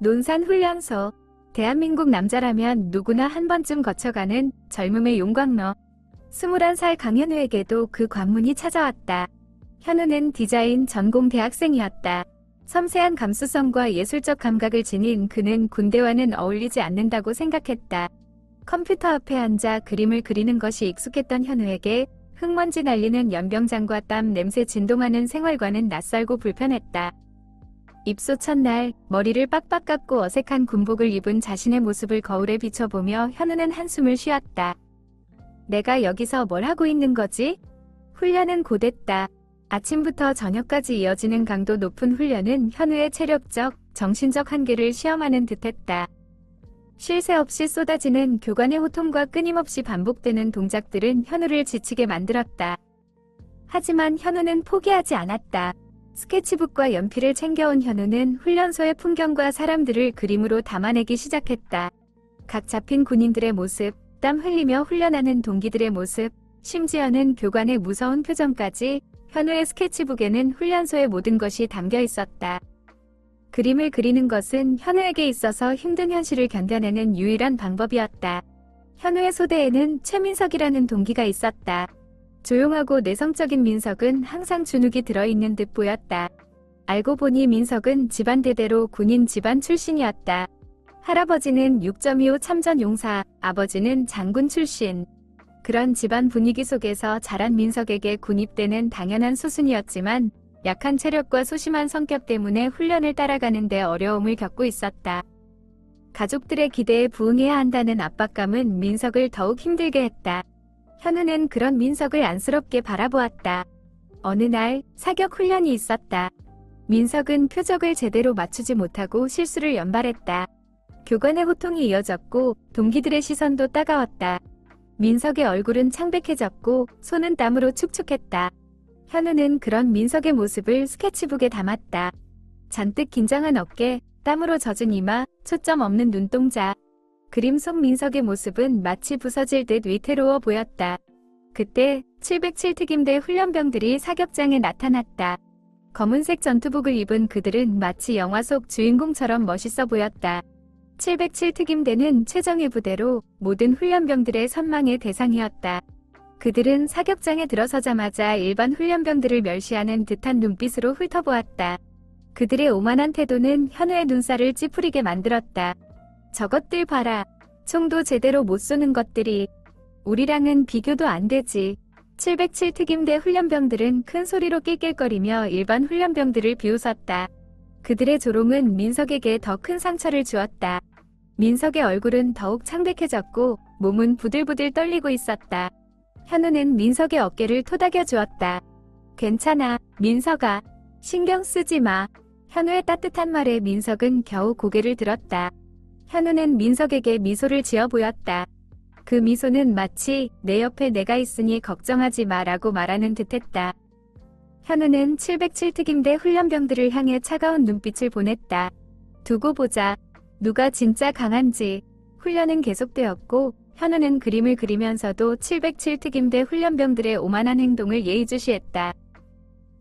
논산훈련소. 대한민국 남자라면 누구나 한 번쯤 거쳐가는 젊음의 용광로. 21살 강현우에게도 그 관문이 찾아왔다. 현우는 디자인 전공 대학생이었다. 섬세한 감수성과 예술적 감각을 지닌 그는 군대와는 어울리지 않는다고 생각했다. 컴퓨터 앞에 앉아 그림을 그리는 것이 익숙했던 현우에게 흙먼지 날리는 연병장과 땀 냄새 진동하는 생활과는 낯설고 불편했다. 입소 첫날 머리를 빡빡 깎고 어색한 군복을 입은 자신의 모습을 거울에 비춰보며 현우는 한숨을 쉬었다. 내가 여기서 뭘 하고 있는 거지? 훈련은 곧했다. 아침부터 저녁까지 이어지는 강도 높은 훈련은 현우의 체력적, 정신적 한계를 시험하는 듯했다. 쉴 새 없이 쏟아지는 교관의 호통과 끊임없이 반복되는 동작들은 현우를 지치게 만들었다. 하지만 현우는 포기하지 않았다. 스케치북과 연필을 챙겨온 현우는 훈련소의 풍경과 사람들을 그림으로 담아내기 시작했다. 각 잡힌 군인들의 모습, 땀 흘리며 훈련하는 동기들의 모습, 심지어는 교관의 무서운 표정까지 현우의 스케치북에는 훈련소의 모든 것이 담겨 있었다. 그림을 그리는 것은 현우에게 있어서 힘든 현실을 견뎌내는 유일한 방법이었다. 현우의 소대에는 최민석이라는 동기가 있었다. 조용하고 내성적인 민석은 항상 주눅이 들어있는 듯 보였다. 알고 보니 민석은 집안 대대로 군인 집안 출신이었다. 할아버지는 6.25 참전 용사, 아버지는 장군 출신. 그런 집안 분위기 속에서 자란 민석에게 군입대는 당연한 수순이었지만 약한 체력과 소심한 성격 때문에 훈련을 따라가는 데 어려움을 겪고 있었다. 가족들의 기대에 부응해야 한다는 압박감은 민석을 더욱 힘들게 했다. 현우는 그런 민석을 안쓰럽게 바라보았다. 어느 날 사격 훈련이 있었다. 민석은 표적을 제대로 맞추지 못하고 실수를 연발했다. 교관의 호통이 이어졌고 동기들의 시선도 따가웠다. 민석의 얼굴은 창백해졌고 손은 땀으로 축축했다. 현우는 그런 민석의 모습을 스케치북에 담았다. 잔뜩 긴장한 어깨, 땀으로 젖은 이마, 초점 없는 눈동자. 그림 속 민석의 모습은 마치 부서질 듯 위태로워 보였다. 그때 707 특임대 훈련병들이 사격장에 나타났다. 검은색 전투복을 입은 그들은 마치 영화 속 주인공처럼 멋있어 보였다. 707 특임대는 최정예 부대로 모든 훈련병들의 선망의 대상이었다. 그들은 사격장에 들어서자마자 일반 훈련병들을 멸시하는 듯한 눈빛으로 훑어보았다. 그들의 오만한 태도는 현우의 눈살을 찌푸리게 만들었다. 저것들 봐라. 총도 제대로 못 쏘는 것들이. 우리랑은 비교도 안 되지. 707 특임대 훈련병들은 큰 소리로 낄낄거리며 일반 훈련병들을 비웃었다. 그들의 조롱은 민석에게 더 큰 상처를 주었다. 민석의 얼굴은 더욱 창백해졌고 몸은 부들부들 떨리고 있었다. 현우는 민석의 어깨를 토닥여 주었다. 괜찮아, 민석아. 신경 쓰지 마. 현우의 따뜻한 말에 민석은 겨우 고개를 들었다. 현우는 민석에게 미소를 지어 보였다. 그 미소는 마치 내 옆에 내가 있으니 걱정하지 마라고 말하는 듯했다. 현우는 707 특임대 훈련병들을 향해 차가운 눈빛을 보냈다. 두고 보자. 누가 진짜 강한지. 훈련은 계속되었고 현우는 그림을 그리면서도 707 특임대 훈련병들의 오만한 행동을 예의주시했다.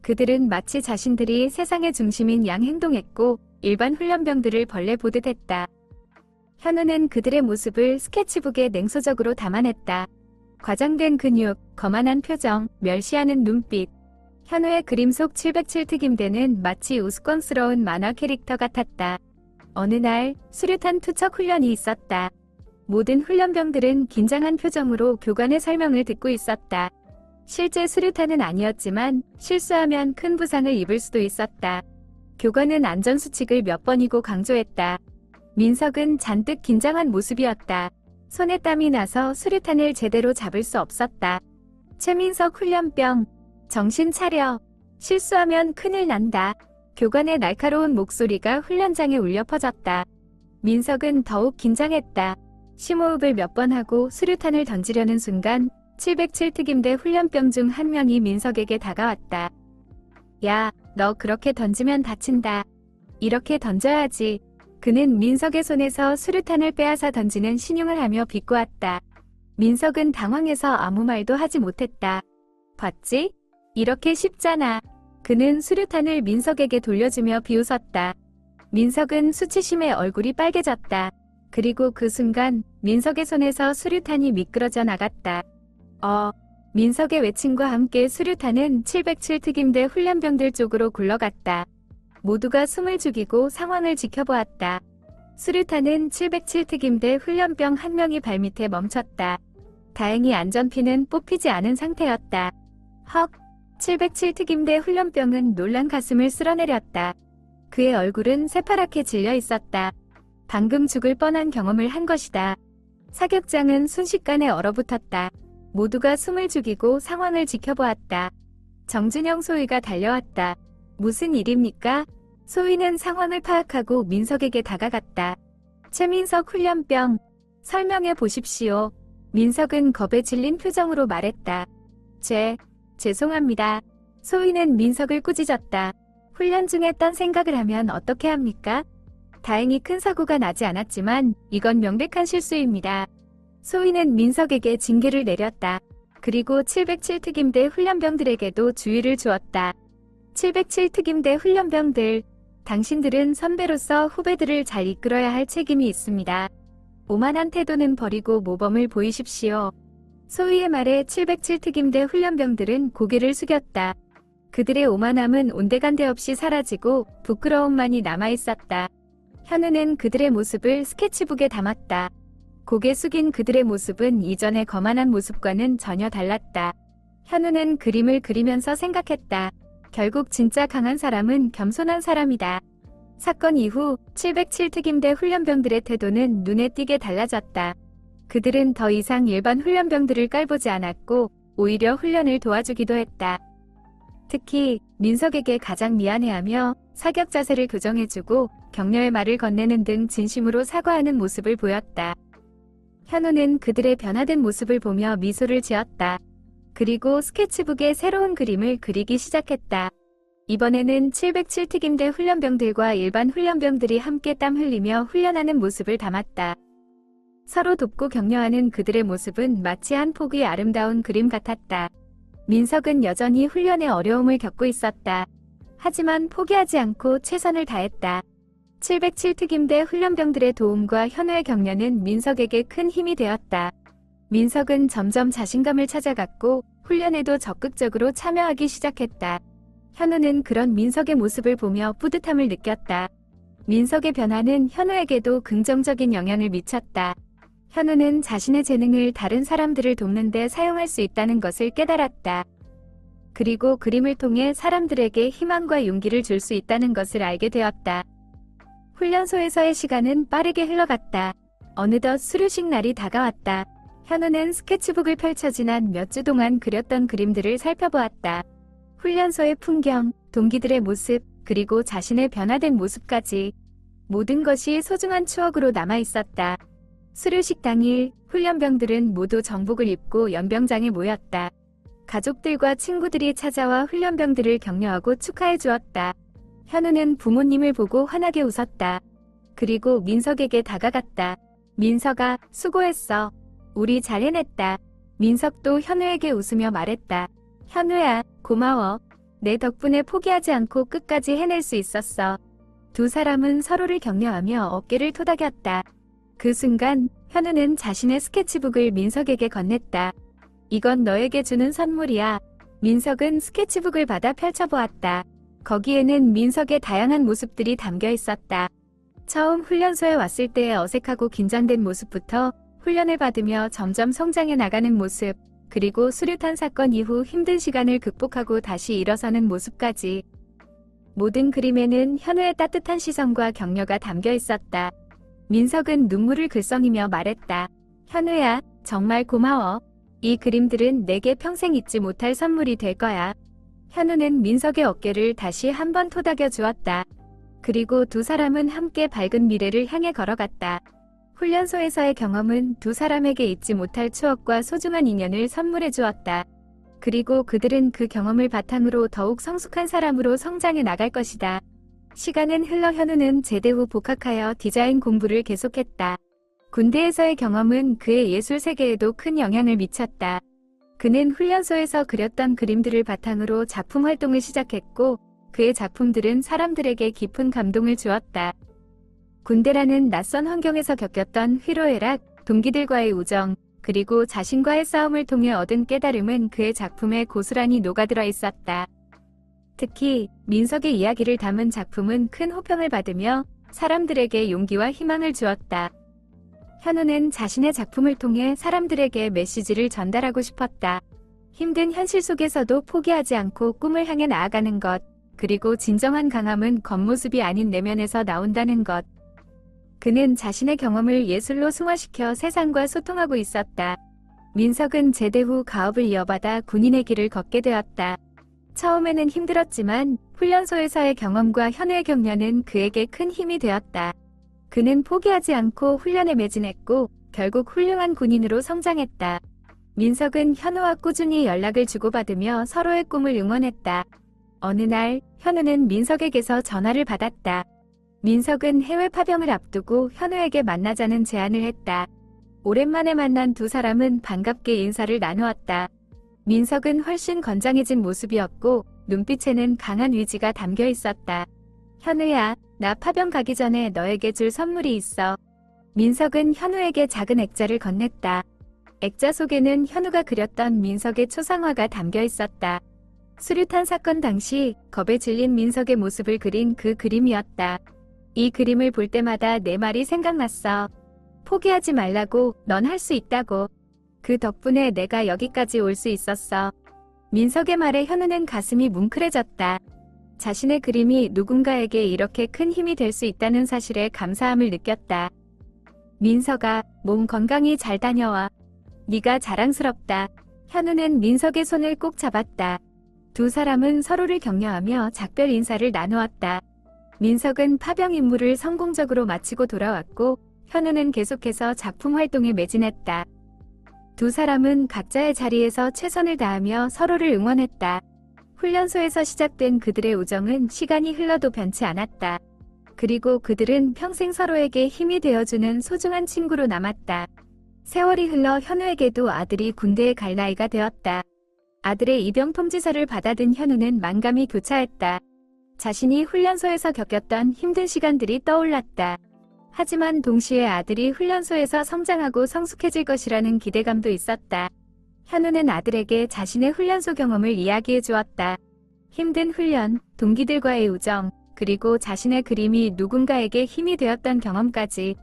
그들은 마치 자신들이 세상의 중심인 양 행동했고 일반 훈련병들을 벌레 보듯 했다. 현우는 그들의 모습을 스케치북에 냉소적으로 담아냈다. 과장된 근육, 거만한 표정, 멸시하는 눈빛. 현우의 그림 속 707 특임대는 마치 우스꽝스러운 만화 캐릭터 같았다. 어느 날 수류탄 투척 훈련이 있었다. 모든 훈련병들은 긴장한 표정으로 교관의 설명을 듣고 있었다. 실제 수류탄은 아니었지만 실수하면 큰 부상을 입을 수도 있었다. 교관은 안전수칙을 몇 번이고 강조했다. 민석은 잔뜩 긴장한 모습이었다. 손에 땀이 나서 수류탄을 제대로 잡을 수 없었다. 최민석 훈련병, 정신 차려. 실수하면 큰일 난다. 교관의 날카로운 목소리가 훈련장에 울려 퍼졌다. 민석은 더욱 긴장했다. 심호흡을 몇 번 하고 수류탄을 던지려는 순간 707 특임대 훈련병 중 한 명이 민석에게 다가왔다. 야, 너 그렇게 던지면 다친다. 이렇게 던져야지. 그는 민석의 손에서 수류탄을 빼앗아 던지는 신용을 하며 비꼬았다. 민석은 당황해서 아무 말도 하지 못했다. 봤지? 이렇게 쉽잖아. 그는 수류탄을 민석에게 돌려주며 비웃었다. 민석은 수치심에 얼굴이 빨개졌다. 그리고 그 순간 민석의 손에서 수류탄이 미끄러져 나갔다. 민석의 외침과 함께 수류탄은 707 특임대 훈련병들 쪽으로 굴러갔다. 모두가 숨을 죽이고 상황을 지켜보았다. 수류탄은 707 특임대 훈련병 한 명이 발밑에 멈췄다. 다행히 안전피는 뽑히지 않은 상태였다. 헉! 707 특임대 훈련병은 놀란 가슴을 쓸어내렸다. 그의 얼굴은 새파랗게 질려 있었다. 방금 죽을 뻔한 경험을 한 것이다. 사격장은 순식간에 얼어붙었다. 모두가 숨을 죽이고 상황을 지켜보았다. 정준영 소위가 달려왔다. 무슨 일입니까? 소위는 상황을 파악하고 민석에게 다가갔다. 최민석 훈련병, 설명해 보십시오. 민석은 겁에 질린 표정으로 말했다. 죄송합니다. 소위는 민석을 꾸짖었다. 훈련 중에 딴 생각을 하면 어떻게 합니까? 다행히 큰 사고가 나지 않았지만 이건 명백한 실수입니다. 소위는 민석에게 징계를 내렸다. 그리고 707 특임대 훈련병들에게도 주의를 주었다. 707 특임대 훈련병들, 당신들은 선배로서 후배들을 잘 이끌어야 할 책임이 있습니다. 오만한 태도는 버리고 모범을 보이십시오. 소위의 말에 707 특임대 훈련병들은 고개를 숙였다. 그들의 오만함은 온데간데 없이 사라지고 부끄러움만이 남아있었다. 현우는 그들의 모습을 스케치북에 담았다. 고개 숙인 그들의 모습은 이전의 거만한 모습과는 전혀 달랐다. 현우는 그림을 그리면서 생각했다. 결국 진짜 강한 사람은 겸손한 사람이다. 사건 이후 707 특임대 훈련병들의 태도는 눈에 띄게 달라졌다. 그들은 더 이상 일반 훈련병들을 깔보지 않았고 오히려 훈련을 도와주기도 했다. 특히 민석에게 가장 미안해하며 사격 자세를 교정해주고 격려의 말을 건네는 등 진심으로 사과하는 모습을 보였다. 현우는 그들의 변화된 모습을 보며 미소를 지었다. 그리고 스케치북에 새로운 그림을 그리기 시작했다. 이번에는 707 특임대 훈련병들과 일반 훈련병들이 함께 땀 흘리며 훈련하는 모습을 담았다. 서로 돕고 격려하는 그들의 모습은 마치 한 폭의 아름다운 그림 같았다. 민석은 여전히 훈련에 어려움을 겪고 있었다. 하지만 포기하지 않고 최선을 다했다. 707 특임대 훈련병들의 도움과 현우의 격려는 민석에게 큰 힘이 되었다. 민석은 점점 자신감을 찾아갔고 훈련에도 적극적으로 참여하기 시작했다. 현우는 그런 민석의 모습을 보며 뿌듯함을 느꼈다. 민석의 변화는 현우에게도 긍정적인 영향을 미쳤다. 현우는 자신의 재능을 다른 사람들을 돕는 데 사용할 수 있다는 것을 깨달았다. 그리고 그림을 통해 사람들에게 희망과 용기를 줄 수 있다는 것을 알게 되었다. 훈련소에서의 시간은 빠르게 흘러갔다. 어느덧 수료식 날이 다가왔다. 현우는 스케치북을 펼쳐 지난 몇 주 동안 그렸던 그림들을 살펴보았다. 훈련소의 풍경, 동기들의 모습, 그리고 자신의 변화된 모습까지 모든 것이 소중한 추억으로 남아있었다. 수료식 당일 훈련병들은 모두 정복을 입고 연병장에 모였다. 가족들과 친구들이 찾아와 훈련병들을 격려하고 축하해 주었다. 현우는 부모님을 보고 환하게 웃었다. 그리고 민석에게 다가갔다. 민석아, 수고했어. 우리 잘 해냈다. 민석도 현우에게 웃으며 말했다. 현우야, 고마워. 내 덕분에 포기하지 않고 끝까지 해낼 수 있었어. 두 사람은 서로를 격려하며 어깨를 토닥였다. 그 순간 현우는 자신의 스케치북을 민석에게 건넸다. 이건 너에게 주는 선물이야. 민석은 스케치북을 받아 펼쳐보았다. 거기에는 민석의 다양한 모습들이 담겨 있었다. 처음 훈련소에 왔을 때의 어색하고 긴장된 모습부터 훈련을 받으며 점점 성장해 나가는 모습, 그리고 수류탄 사건 이후 힘든 시간을 극복하고 다시 일어서는 모습까지. 모든 그림에는 현우의 따뜻한 시선과 격려가 담겨 있었다. 민석은 눈물을 글썽이며 말했다. 현우야, 정말 고마워. 이 그림들은 내게 평생 잊지 못할 선물이 될 거야. 현우는 민석의 어깨를 다시 한번 토닥여 주었다. 그리고 두 사람은 함께 밝은 미래를 향해 걸어갔다. 훈련소에서의 경험은 두 사람에게 잊지 못할 추억과 소중한 인연을 선물해 주었다. 그리고 그들은 그 경험을 바탕으로 더욱 성숙한 사람으로 성장해 나갈 것이다. 시간은 흘러 현우는 제대 후 복학하여 디자인 공부를 계속했다. 군대에서의 경험은 그의 예술 세계에도 큰 영향을 미쳤다. 그는 훈련소에서 그렸던 그림들을 바탕으로 작품 활동을 시작했고, 그의 작품들은 사람들에게 깊은 감동을 주었다. 군대라는 낯선 환경에서 겪었던 희로애락, 동기들과의 우정, 그리고 자신과의 싸움을 통해 얻은 깨달음은 그의 작품에 고스란히 녹아들어 있었다. 특히 민석의 이야기를 담은 작품은 큰 호평을 받으며 사람들에게 용기와 희망을 주었다. 현우는 자신의 작품을 통해 사람들에게 메시지를 전달하고 싶었다. 힘든 현실 속에서도 포기하지 않고 꿈을 향해 나아가는 것, 그리고 진정한 강함은 겉모습이 아닌 내면에서 나온다는 것. 그는 자신의 경험을 예술로 승화시켜 세상과 소통하고 있었다. 민석은 제대 후 가업을 이어받아 군인의 길을 걷게 되었다. 처음에는 힘들었지만 훈련소에서의 경험과 현우의 격려는 그에게 큰 힘이 되었다. 그는 포기하지 않고 훈련에 매진했고 결국 훌륭한 군인으로 성장했다. 민석은 현우와 꾸준히 연락을 주고받으며 서로의 꿈을 응원했다. 어느 날 현우는 민석에게서 전화를 받았다. 민석은 해외 파병을 앞두고 현우에게 만나자는 제안을 했다. 오랜만에 만난 두 사람은 반갑게 인사를 나누었다. 민석은 훨씬 건장해진 모습이었고 눈빛에는 강한 의지가 담겨 있었다. 현우야, 나 파병 가기 전에 너에게 줄 선물이 있어. 민석은 현우에게 작은 액자를 건넸다. 액자 속에는 현우가 그렸던 민석의 초상화가 담겨 있었다. 수류탄 사건 당시 겁에 질린 민석의 모습을 그린 그 그림이었다. 이 그림을 볼 때마다 내 말이 생각났어. 포기하지 말라고, 넌 할 수 있다고. 그 덕분에 내가 여기까지 올 수 있었어. 민석의 말에 현우는 가슴이 뭉클해졌다. 자신의 그림이 누군가에게 이렇게 큰 힘이 될 수 있다는 사실에 감사함을 느꼈다. 민석아, 몸 건강히 잘 다녀와. 네가 자랑스럽다. 현우는 민석의 손을 꼭 잡았다. 두 사람은 서로를 격려하며 작별 인사를 나누었다. 민석은 파병 임무를 성공적으로 마치고 돌아왔고 현우는 계속해서 작품 활동에 매진했다. 두 사람은 각자의 자리에서 최선을 다하며 서로를 응원했다. 훈련소에서 시작된 그들의 우정은 시간이 흘러도 변치 않았다. 그리고 그들은 평생 서로에게 힘이 되어주는 소중한 친구로 남았다. 세월이 흘러 현우에게도 아들이 군대에 갈 나이가 되었다. 아들의 입영 통지서를 받아든 현우는 만감이 교차했다. 자신이 훈련소에서 겪었던 힘든 시간들이 떠올랐다. 하지만 동시에 아들이 훈련소에서 성장하고 성숙해질 것이라는 기대감도 있었다. 현우는 아들에게 자신의 훈련소 경험을 이야기해 주었다. 힘든 훈련, 동기들과의 우정, 그리고 자신의 그림이 누군가에게 힘이 되었던 경험까지.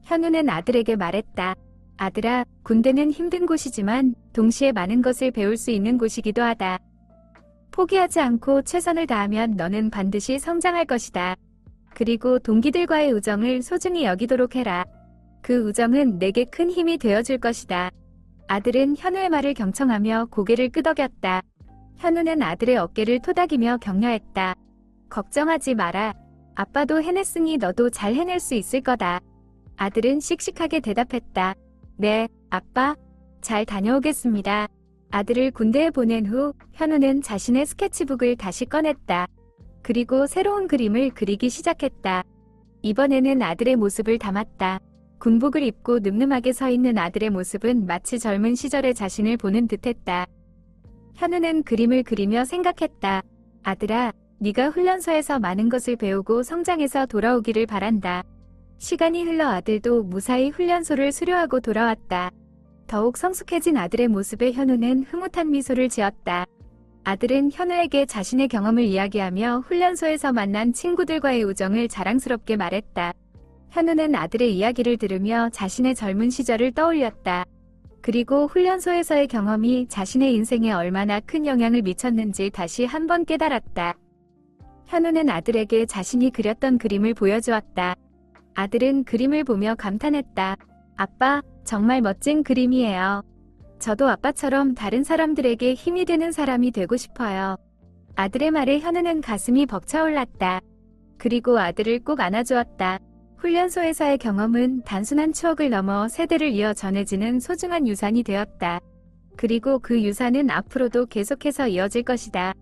현우는 아들에게 말했다. 아들아, 군대는 힘든 곳이지만 동시에 많은 것을 배울 수 있는 곳이기도 하다. 포기하지 않고 최선을 다하면 너는 반드시 성장할 것이다. 그리고 동기들과의 우정을 소중히 여기도록 해라. 그 우정은 내게 큰 힘이 되어줄 것이다. 아들은 현우의 말을 경청하며 고개를 끄덕였다. 현우는 아들의 어깨를 토닥이며 격려했다. 걱정하지 마라. 아빠도 해냈으니 너도 잘 해낼 수 있을 거다. 아들은 씩씩하게 대답했다. 네, 아빠. 잘 다녀오겠습니다. 아들을 군대에 보낸 후 현우는 자신의 스케치북을 다시 꺼냈다. 그리고 새로운 그림을 그리기 시작했다. 이번에는 아들의 모습을 담았다. 군복을 입고 늠름하게 서 있는 아들의 모습은 마치 젊은 시절의 자신을 보는 듯했다. 현우는 그림을 그리며 생각했다. 아들아, 네가 훈련소에서 많은 것을 배우고 성장해서 돌아오기를 바란다. 시간이 흘러 아들도 무사히 훈련소를 수료하고 돌아왔다. 더욱 성숙해진 아들의 모습에 현우는 흐뭇한 미소를 지었다. 아들은 현우에게 자신의 경험을 이야기하며 훈련소에서 만난 친구들과의 우정을 자랑스럽게 말했다. 현우는 아들의 이야기를 들으며 자신의 젊은 시절을 떠올렸다. 그리고 훈련소에서의 경험이 자신의 인생에 얼마나 큰 영향을 미쳤는지 다시 한번 깨달았다. 현우는 아들에게 자신이 그렸던 그림을 보여주었다. 아들은 그림을 보며 감탄했다. 아빠, 정말 멋진 그림이에요. 저도 아빠처럼 다른 사람들에게 힘이 되는 사람이 되고 싶어요. 아들의 말에 현우는 가슴이 벅차올랐다. 그리고 아들을 꼭 안아주었다. 훈련소에서의 경험은 단순한 추억을 넘어 세대를 이어 전해지는 소중한 유산이 되었다. 그리고 그 유산은 앞으로도 계속해서 이어질 것이다.